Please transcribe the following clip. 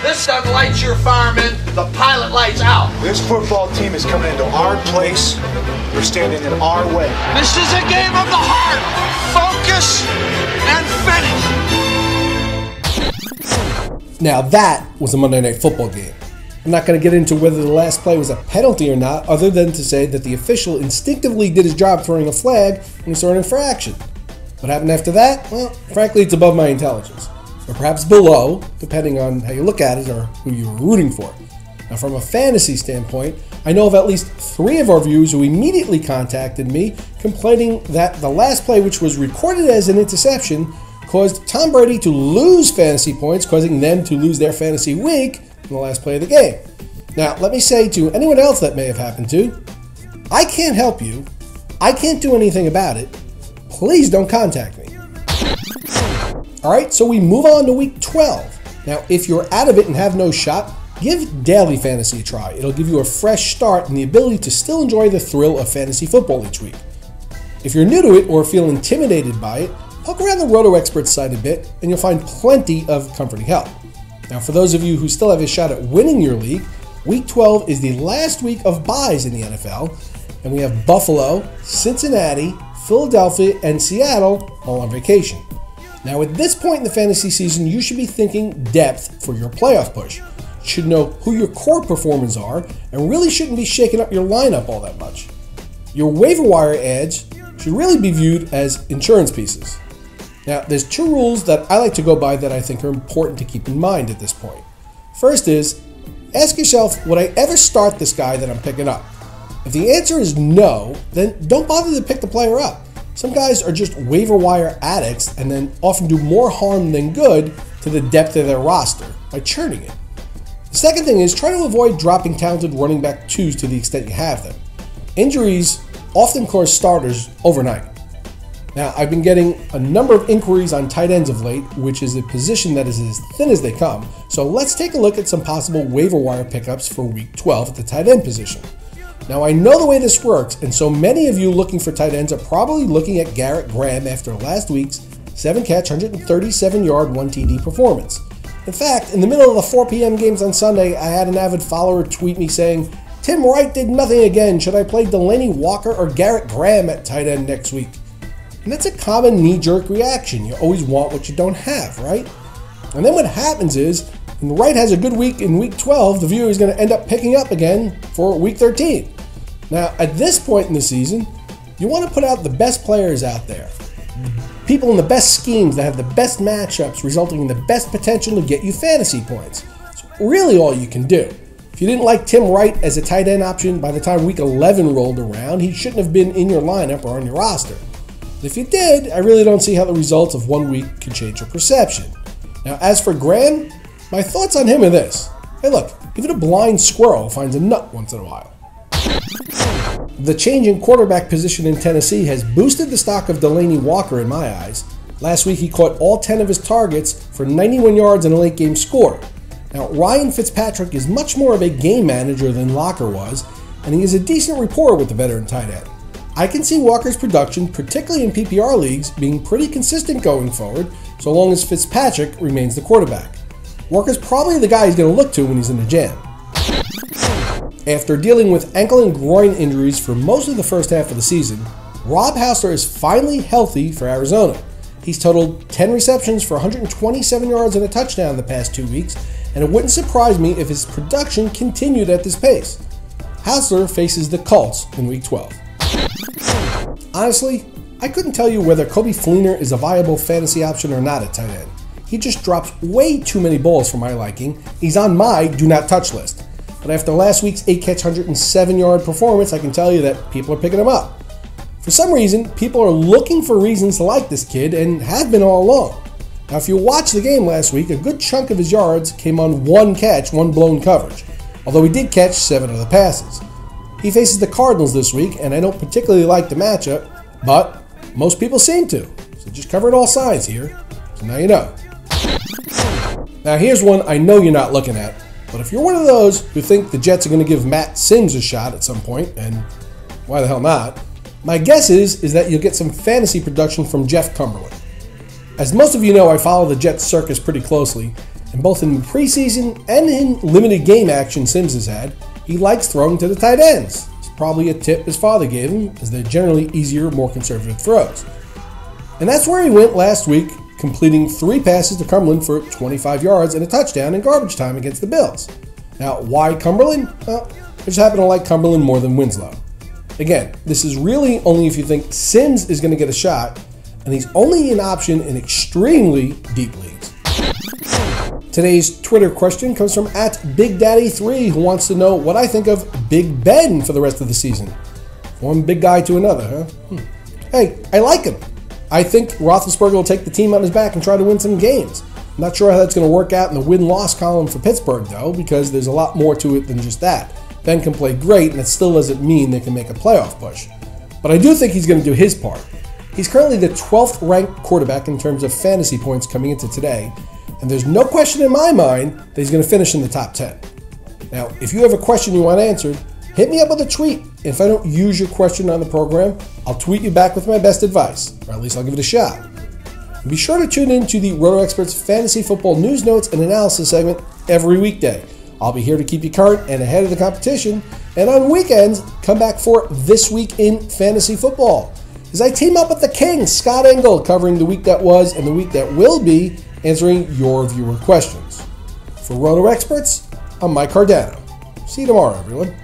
This stuff lights your fireman, the pilot lights out. This football team is coming into our place. We're standing in our way. This is a game of the heart. Focus and finish. Now that was a Monday Night Football game. I'm not going to get into whether the last play was a penalty or not, other than to say that the official instinctively did his job throwing a flag when he saw an infraction. What happened after that? Well, frankly, it's above my intelligence. Or perhaps below, depending on how you look at it or who you were rooting for. Now, from a fantasy standpoint, I know of at least 3 of our viewers who immediately contacted me complaining that the last play, which was recorded as an interception, caused Tom Brady to lose fantasy points, causing them to lose their fantasy week in the last play of the game. Now, let me say to anyone else that may have happened to, I can't help you. I can't do anything about it. Please don't contact me. Alright, so we move on to week 12. Now, if you're out of it and have no shot, give daily fantasy a try. It'll give you a fresh start and the ability to still enjoy the thrill of fantasy football each week. If you're new to it or feel intimidated by it, poke around the Roto Experts site a bit and you'll find plenty of comforting help. Now, for those of you who still have a shot at winning your league, week 12 is the last week of buys in the NFL, and we have Buffalo, Cincinnati, Philadelphia, and Seattle all on vacation. Now, at this point in the fantasy season, you should be thinking depth for your playoff push. You should know who your core performers are and really shouldn't be shaking up your lineup all that much. Your waiver wire ads should really be viewed as insurance pieces. Now, there's 2 rules that I like to go by that I think are important to keep in mind at this point. First is, ask yourself, would I ever start this guy that I'm picking up? If the answer is no, then don't bother to pick the player up. Some guys are just waiver wire addicts and then often do more harm than good to the depth of their roster by churning it. The second thing is try to avoid dropping talented running back 2s to the extent you have them. Injuries often cause starters overnight. Now, I've been getting a number of inquiries on tight ends of late, which is a position that is as thin as they come. So let's take a look at some possible waiver wire pickups for week 12 at the tight end position. Now, I know the way this works, and so many of you looking for tight ends are probably looking at Garrett Graham after last week's 7-catch, 137-yard, 1 TD performance. In fact, in the middle of the 4 p.m. games on Sunday, I had an avid follower tweet me saying, "Tim Wright did nothing again. Should I play Delanie Walker or Garrett Graham at tight end next week?" And that's a common knee-jerk reaction. You always want what you don't have, right? And then what happens is, when Wright has a good week in week 12, the viewer is going to end up picking up again for week 13. Now, at this point in the season, you want to put out the best players out there. People in the best schemes that have the best matchups, resulting in the best potential to get you fantasy points. It's really all you can do. If you didn't like Tim Wright as a tight end option by the time week 11 rolled around, he shouldn't have been in your lineup or on your roster. If you did, I really don't see how the results of 1 week could change your perception. Now, as for Graham, my thoughts on him are this. Hey look, even a blind squirrel finds a nut once in a while. The change in quarterback position in Tennessee has boosted the stock of Delanie Walker in my eyes. Last week he caught all 10 of his targets for 91 yards and a late game score. Now, Ryan Fitzpatrick is much more of a game manager than Walker was, and he has a decent rapport with the veteran tight end. I can see Walker's production, particularly in PPR leagues, being pretty consistent going forward, so long as Fitzpatrick remains the quarterback. Walker's probably the guy he's going to look to when he's in a jam. After dealing with ankle and groin injuries for most of the first half of the season, Rob Housler is finally healthy for Arizona. He's totaled 10 receptions for 127 yards and a touchdown the past 2 weeks, and it wouldn't surprise me if his production continued at this pace. Housler faces the Colts in week 12. Honestly, I couldn't tell you whether Coby Fleener is a viable fantasy option or not at tight end. He just drops way too many balls for my liking. He's on my do not touch list. But after last week's 8-catch, 107-yard performance, I can tell you that people are picking him up. For some reason, people are looking for reasons to like this kid and have been all along. Now, if you watched the game last week, a good chunk of his yards came on 1 catch, 1 blown coverage, although he did catch 7 of the passes. He faces the Cardinals this week, and I don't particularly like the matchup, but most people seem to. So just covered all sides here, so now you know. Now here's one I know you're not looking at, but if you're one of those who think the Jets are going to give Matt Sims a shot at some point, and why the hell not, my guess is that you'll get some fantasy production from Jeff Cumberland. As most of you know, I follow the Jets circus pretty closely, And both in preseason and in limited game action Sims has had, he likes throwing to the tight ends. It's probably a tip his father gave him, as they're generally easier, more conservative throws. And that's where he went last week, completing 3 passes to Cumberland for 25 yards and a touchdown in garbage time against the Bills. Now, why Cumberland? Well, I just happen to like Cumberland more than Winslow. Again, this is really only if you think Sims is going to get a shot, and he's only an option in extremely deep leagues. Today's Twitter question comes from @BigDaddy3, who wants to know what I think of Big Ben for the rest of the season. One big guy to another, huh? Hey, I like him. I think Roethlisberger will take the team on his back and try to win some games. I'm not sure how that's going to work out in the win-loss column for Pittsburgh, though, because there's a lot more to it than just that. Ben can play great, and it still doesn't mean they can make a playoff push. But I do think he's going to do his part. He's currently the 12th ranked quarterback in terms of fantasy points coming into today, and there's no question in my mind that he's going to finish in the top 10. Now, if you have a question you want answered, hit me up with a tweet. If I don't use your question on the program, I'll tweet you back with my best advice, or at least I'll give it a shot. And be sure to tune in to the Roto Experts Fantasy Football News Notes and Analysis segment every weekday. I'll be here to keep you current and ahead of the competition, and on weekends, come back for This Week in Fantasy Football, as I team up with the king, Scott Engel, covering the week that was and the week that will be, answering your viewer questions. For Roto Experts, I'm Mike Cardano. See you tomorrow, everyone.